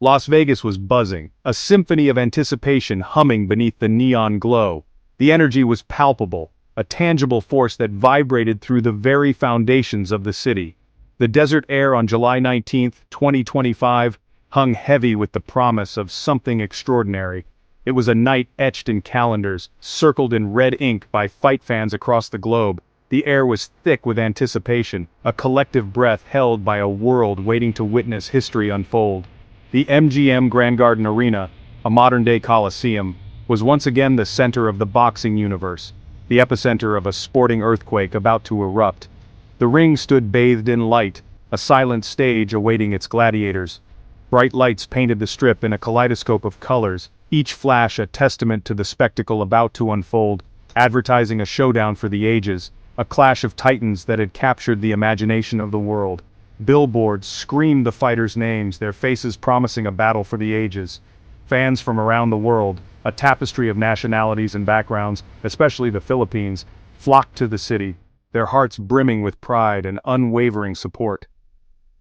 Las Vegas was buzzing, a symphony of anticipation humming beneath the neon glow. The energy was palpable, a tangible force that vibrated through the very foundations of the city. The desert air on July 19, 2025, hung heavy with the promise of something extraordinary. It was a night etched in calendars, circled in red ink by fight fans across the globe. The air was thick with anticipation, a collective breath held by a world waiting to witness history unfold. The MGM Grand Garden Arena, a modern-day coliseum, was once again the center of the boxing universe, the epicenter of a sporting earthquake about to erupt. The ring stood bathed in light, a silent stage awaiting its gladiators. Bright lights painted the strip in a kaleidoscope of colors, each flash a testament to the spectacle about to unfold, advertising a showdown for the ages, a clash of titans that had captured the imagination of the world. Billboards screamed the fighters' names, their faces promising a battle for the ages. Fans from around the world, a tapestry of nationalities and backgrounds, especially the Philippines, flocked to the city, their hearts brimming with pride and unwavering support.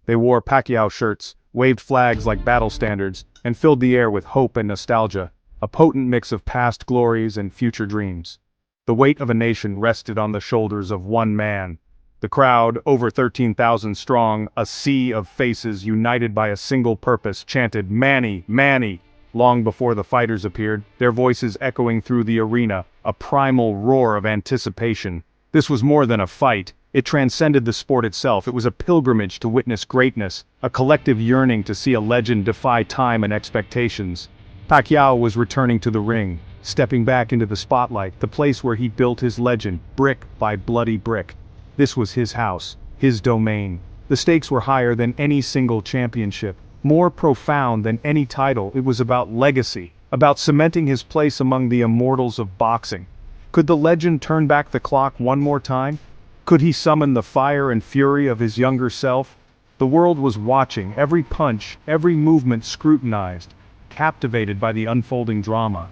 They wore Pacquiao shirts, waved flags like battle standards, and filled the air with hope and nostalgia, a potent mix of past glories and future dreams. The weight of a nation rested on the shoulders of one man. The crowd, over 13,000 strong, a sea of faces united by a single purpose, chanted "Manny, Manny!" long before the fighters appeared, their voices echoing through the arena, a primal roar of anticipation. This was more than a fight. It transcended the sport itself. It was a pilgrimage to witness greatness, a collective yearning to see a legend defy time and expectations. Pacquiao was returning to the ring, stepping back into the spotlight, the place where he built his legend, brick by bloody brick. This was his house, his domain. The stakes were higher than any single championship, more profound than any title. It was about legacy, about cementing his place among the immortals of boxing. Could the legend turn back the clock one more time? Could he summon the fire and fury of his younger self? The world was watching, every punch, every movement scrutinized, captivated by the unfolding drama.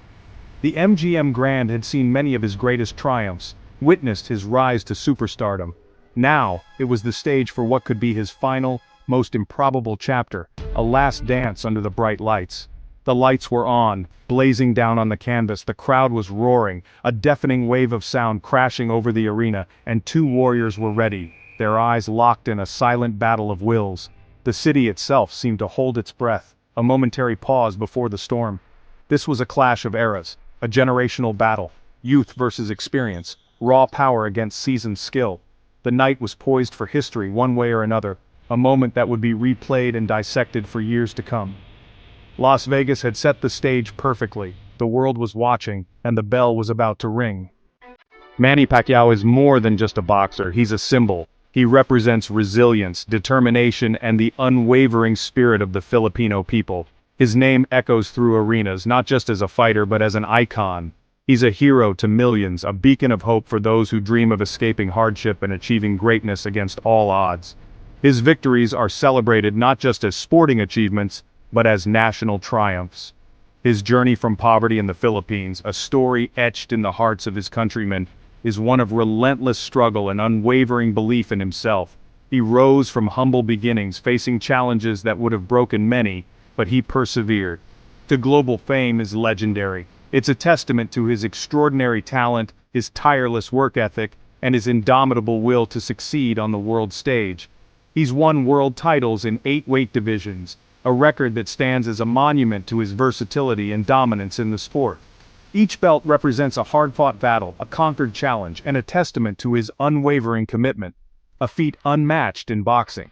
The MGM Grand had seen many of his greatest triumphs, witnessed his rise to superstardom. Now, it was the stage for what could be his final, most improbable chapter, a last dance under the bright lights. The lights were on, blazing down on the canvas, the crowd was roaring, a deafening wave of sound crashing over the arena, and two warriors were ready, their eyes locked in a silent battle of wills. The city itself seemed to hold its breath, a momentary pause before the storm. This was a clash of eras, a generational battle, youth versus experience, raw power against seasoned skill. The night was poised for history one way or another, a moment that would be replayed and dissected for years to come. Las Vegas had set the stage perfectly, the world was watching, and the bell was about to ring. Manny Pacquiao is more than just a boxer, he's a symbol. He represents resilience, determination, and the unwavering spirit of the Filipino people. His name echoes through arenas, not just as a fighter but as an icon. He's a hero to millions, a beacon of hope for those who dream of escaping hardship and achieving greatness against all odds. His victories are celebrated not just as sporting achievements, but as national triumphs. His journey from poverty in the Philippines, a story etched in the hearts of his countrymen, is one of relentless struggle and unwavering belief in himself. He rose from humble beginnings, facing challenges that would have broken many, but he persevered. To global fame is legendary. It's a testament to his extraordinary talent, his tireless work ethic, and his indomitable will to succeed on the world stage. He's won world titles in 8 weight divisions, a record that stands as a monument to his versatility and dominance in the sport. Each belt represents a hard-fought battle, a conquered challenge, and a testament to his unwavering commitment, a feat unmatched in boxing.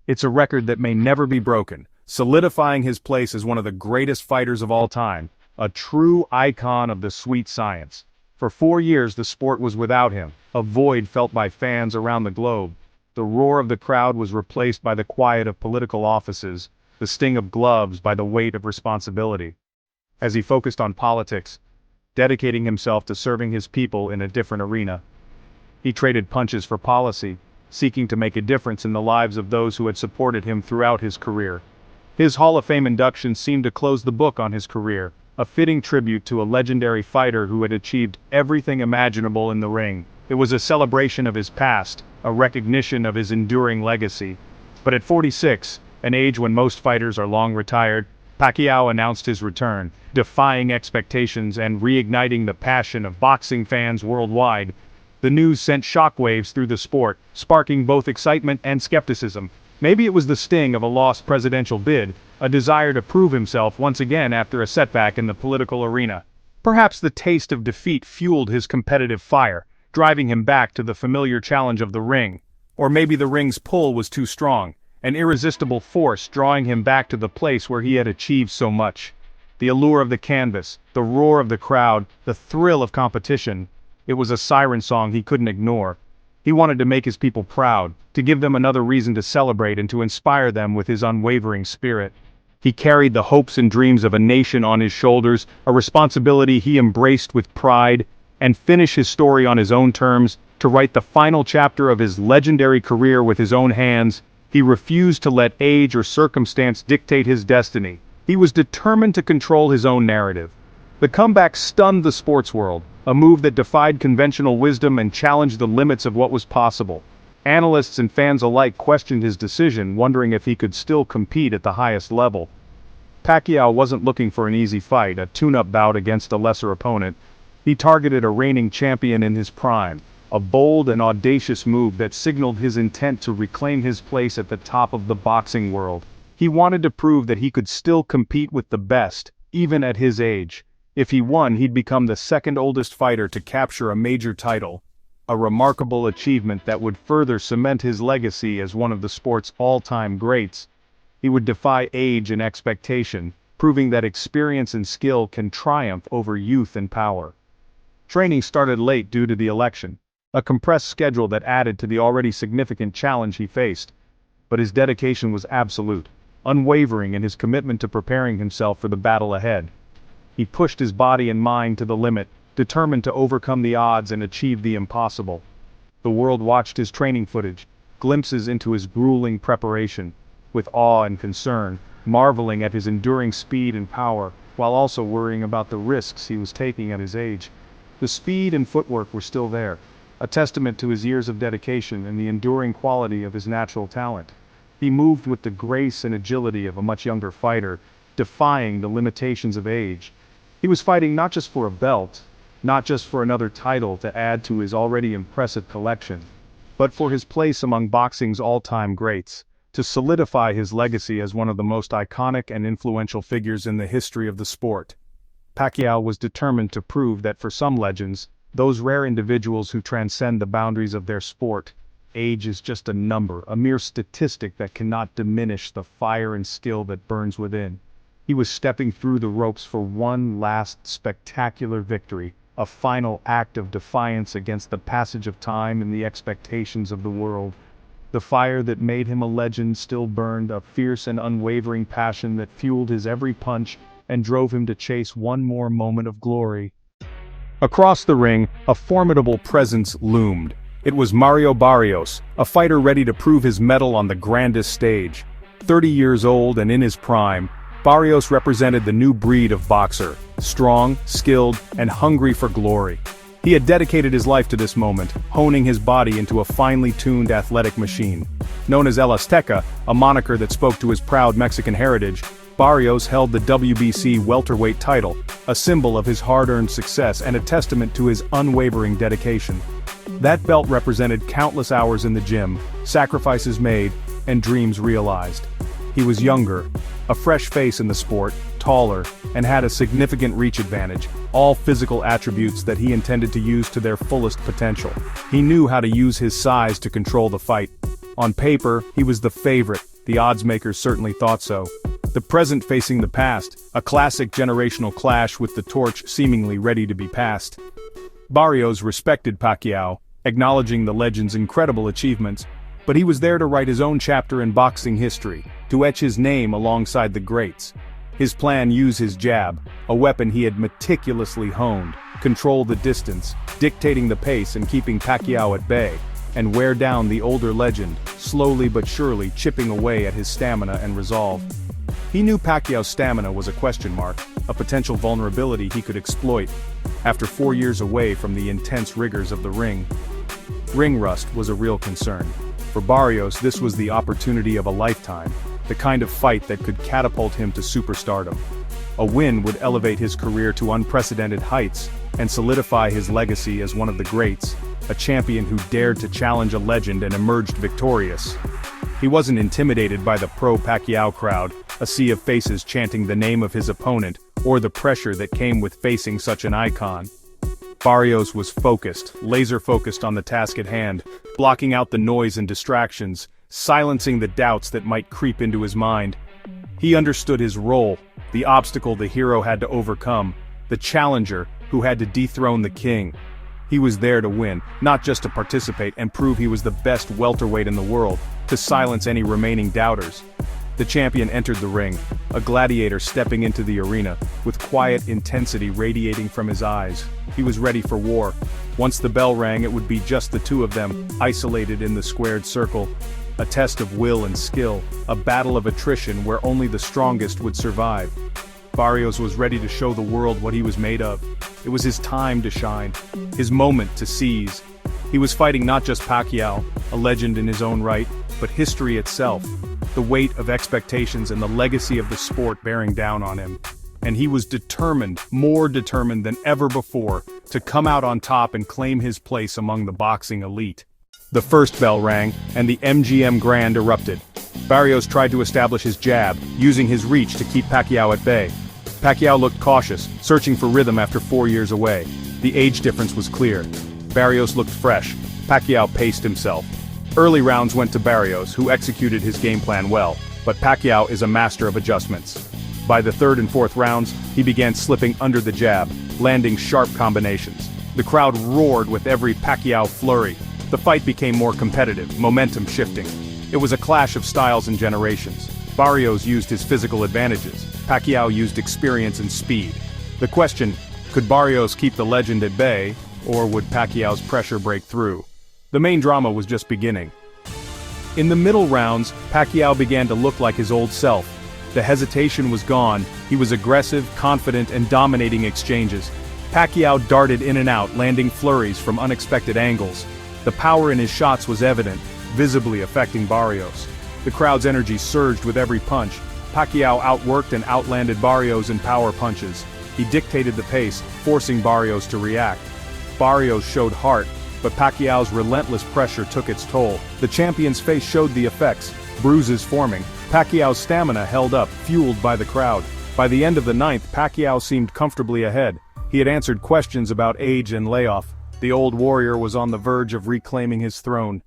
It's a record that may never be broken, solidifying his place as one of the greatest fighters of all time, a true icon of the sweet science. For 4 years the sport was without him, a void felt by fans around the globe. The roar of the crowd was replaced by the quiet of political offices, the sting of gloves by the weight of responsibility. As he focused on politics, dedicating himself to serving his people in a different arena, he traded punches for policy, seeking to make a difference in the lives of those who had supported him throughout his career. His Hall of Fame induction seemed to close the book on his career, a fitting tribute to a legendary fighter who had achieved everything imaginable in the ring. It was a celebration of his past, a recognition of his enduring legacy. But at 46, an age when most fighters are long retired, Pacquiao announced his return, defying expectations and reigniting the passion of boxing fans worldwide. The news sent shockwaves through the sport, sparking both excitement and skepticism. Maybe it was the sting of a lost presidential bid, a desire to prove himself once again after a setback in the political arena. Perhaps the taste of defeat fueled his competitive fire, driving him back to the familiar challenge of the ring. Or maybe the ring's pull was too strong, an irresistible force drawing him back to the place where he had achieved so much. The allure of the canvas, the roar of the crowd, the thrill of competition. It was a siren song he couldn't ignore. He wanted to make his people proud, to give them another reason to celebrate and to inspire them with his unwavering spirit. He carried the hopes and dreams of a nation on his shoulders, a responsibility he embraced with pride, and finish his story on his own terms, to write the final chapter of his legendary career with his own hands. He refused to let age or circumstance dictate his destiny. He was determined to control his own narrative. The comeback stunned the sports world, a move that defied conventional wisdom and challenged the limits of what was possible. Analysts and fans alike questioned his decision, wondering if he could still compete at the highest level. Pacquiao wasn't looking for an easy fight, a tune-up bout against a lesser opponent. He targeted a reigning champion in his prime, a bold and audacious move that signaled his intent to reclaim his place at the top of the boxing world. He wanted to prove that he could still compete with the best, even at his age. If he won, he'd become the second oldest fighter to capture a major title, a remarkable achievement that would further cement his legacy as one of the sport's all-time greats. He would defy age and expectation, proving that experience and skill can triumph over youth and power. Training started late due to the election, a compressed schedule that added to the already significant challenge he faced. But his dedication was absolute, unwavering in his commitment to preparing himself for the battle ahead. He pushed his body and mind to the limit, determined to overcome the odds and achieve the impossible. The world watched his training footage, glimpses into his grueling preparation, with awe and concern, marveling at his enduring speed and power, while also worrying about the risks he was taking at his age. The speed and footwork were still there, a testament to his years of dedication and the enduring quality of his natural talent. He moved with the grace and agility of a much younger fighter, defying the limitations of age. He was fighting not just for a belt, not just for another title to add to his already impressive collection, but for his place among boxing's all-time greats, to solidify his legacy as one of the most iconic and influential figures in the history of the sport. Pacquiao was determined to prove that for some legends, those rare individuals who transcend the boundaries of their sport, age is just a number, a mere statistic that cannot diminish the fire and skill that burns within. He was stepping through the ropes for one last spectacular victory, a final act of defiance against the passage of time and the expectations of the world. The fire that made him a legend still burned, a fierce and unwavering passion that fueled his every punch and drove him to chase one more moment of glory. Across the ring, a formidable presence loomed. It was Mario Barrios, a fighter ready to prove his mettle on the grandest stage. 30 years old and in his prime, Barrios represented the new breed of boxer, strong, skilled, and hungry for glory. He had dedicated his life to this moment, honing his body into a finely tuned athletic machine. Known as El Azteca, a moniker that spoke to his proud Mexican heritage, Barrios held the WBC welterweight title, a symbol of his hard-earned success and a testament to his unwavering dedication. That belt represented countless hours in the gym, sacrifices made, and dreams realized. He was younger, a fresh face in the sport, taller, and had a significant reach advantage, all physical attributes that he intended to use to their fullest potential. He knew how to use his size to control the fight. On paper, he was the favorite, the odds makers certainly thought so. The present facing the past, a classic generational clash with the torch seemingly ready to be passed. Barrios respected Pacquiao, acknowledging the legend's incredible achievements, but he was there to write his own chapter in boxing history, to etch his name alongside the greats. His plan used his jab, a weapon he had meticulously honed, control the distance, dictating the pace and keeping Pacquiao at bay, and wear down the older legend, slowly but surely chipping away at his stamina and resolve. He knew Pacquiao's stamina was a question mark, a potential vulnerability he could exploit. After 4 years away from the intense rigors of the ring, ring rust was a real concern. For Barrios, this was the opportunity of a lifetime. the kind of fight that could catapult him to superstardom. A win would elevate his career to unprecedented heights and solidify his legacy as one of the greats, a champion who dared to challenge a legend and emerged victorious. He wasn't intimidated by the pro-Pacquiao crowd, a sea of faces chanting the name of his opponent, or the pressure that came with facing such an icon. Barrios was focused, laser-focused on the task at hand, blocking out the noise and distractions, silencing the doubts that might creep into his mind. He understood his role, the obstacle the hero had to overcome, the challenger who had to dethrone the king. He was there to win, not just to participate and prove he was the best welterweight in the world, to silence any remaining doubters. The champion entered the ring, a gladiator stepping into the arena, with quiet intensity radiating from his eyes. He was ready for war. Once the bell rang, it would be just the two of them, isolated in the squared circle. A test of will and skill, a battle of attrition where only the strongest would survive. Barrios was ready to show the world what he was made of. It was his time to shine, his moment to seize. He was fighting not just Pacquiao, a legend in his own right, but history itself, the weight of expectations and the legacy of the sport bearing down on him. And he was determined, more determined than ever before, to come out on top and claim his place among the boxing elite. The first bell rang, and the MGM Grand erupted. Barrios tried to establish his jab, using his reach to keep Pacquiao at bay. Pacquiao looked cautious, searching for rhythm after 4 years away. The age difference was clear. Barrios looked fresh. Pacquiao paced himself. Early rounds went to Barrios, who executed his game plan well, but Pacquiao is a master of adjustments. By the third and fourth rounds, he began slipping under the jab, landing sharp combinations. The crowd roared with every Pacquiao flurry. The fight became more competitive, momentum shifting. It was a clash of styles and generations. Barrios used his physical advantages. Pacquiao used experience and speed. The question, could Barrios keep the legend at bay, or would Pacquiao's pressure break through? The main drama was just beginning. In the middle rounds, Pacquiao began to look like his old self. The hesitation was gone. He was aggressive, confident, and dominating exchanges. Pacquiao darted in and out, landing flurries from unexpected angles. The power in his shots was evident, visibly affecting Barrios. The crowd's energy surged with every punch. Pacquiao outworked and outlanded Barrios in power punches. He dictated the pace, forcing Barrios to react. Barrios showed heart, but Pacquiao's relentless pressure took its toll. The champion's face showed the effects, bruises forming. Pacquiao's stamina held up, fueled by the crowd. By the end of the ninth, Pacquiao seemed comfortably ahead. He had answered questions about age and layoff. The old warrior was on the verge of reclaiming his throne.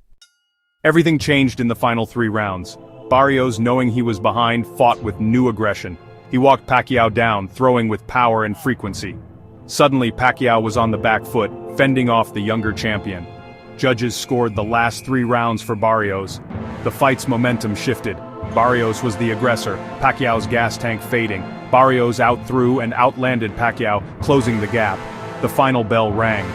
Everything changed in the final 3 rounds. Barrios, knowing he was behind, fought with new aggression. He walked Pacquiao down, throwing with power and frequency. Suddenly, Pacquiao was on the back foot, fending off the younger champion. Judges scored the last 3 rounds for Barrios. The fight's momentum shifted. Barrios was the aggressor, Pacquiao's gas tank fading. Barrios outthrew and outlanded Pacquiao, closing the gap. The final bell rang.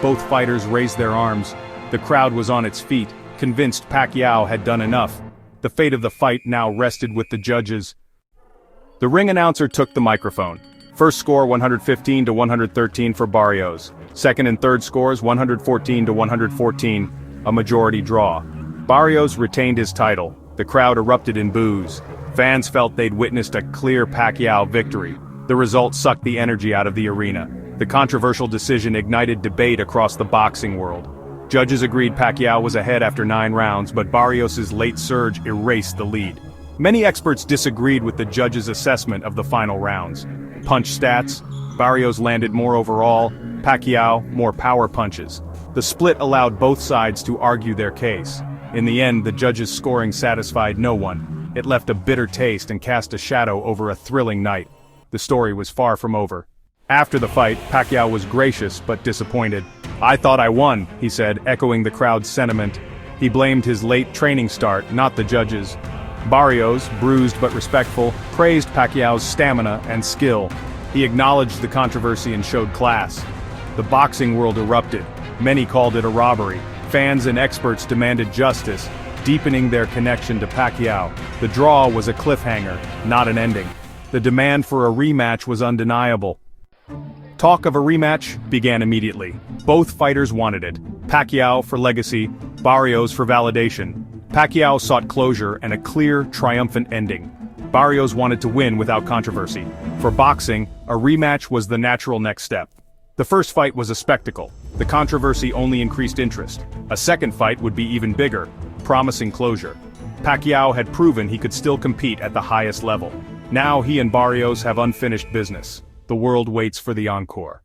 Both fighters raised their arms. The crowd was on its feet, convinced Pacquiao had done enough. The fate of the fight now rested with the judges. The ring announcer took the microphone. First score 115 to 113 for Barrios. Second and third scores 114 to 114, a majority draw. Barrios retained his title. The crowd erupted in boos. Fans felt they'd witnessed a clear Pacquiao victory. The result sucked the energy out of the arena. The controversial decision ignited debate across the boxing world. Judges agreed Pacquiao was ahead after 9 rounds, but Barrios' late surge erased the lead. Many experts disagreed with the judges' assessment of the final rounds. Punch stats: Barrios landed more overall, Pacquiao more power punches. The split allowed both sides to argue their case. In the end, the judges' scoring satisfied no one. It left a bitter taste and cast a shadow over a thrilling night. The story was far from over. After the fight, Pacquiao was gracious but disappointed. "I thought I won," he said, echoing the crowd's sentiment. He blamed his late training start, not the judges. Barrios, bruised but respectful, praised Pacquiao's stamina and skill. He acknowledged the controversy and showed class. The boxing world erupted. Many called it a robbery. Fans and experts demanded justice, deepening their connection to Pacquiao. The draw was a cliffhanger, not an ending. The demand for a rematch was undeniable. Talk of a rematch began immediately. Both fighters wanted it. Pacquiao for legacy, Barrios for validation. Pacquiao sought closure and a clear, triumphant ending. Barrios wanted to win without controversy. For boxing, a rematch was the natural next step. The first fight was a spectacle. The controversy only increased interest. A second fight would be even bigger, promising closure. Pacquiao had proven he could still compete at the highest level. Now he and Barrios have unfinished business. The world waits for the encore.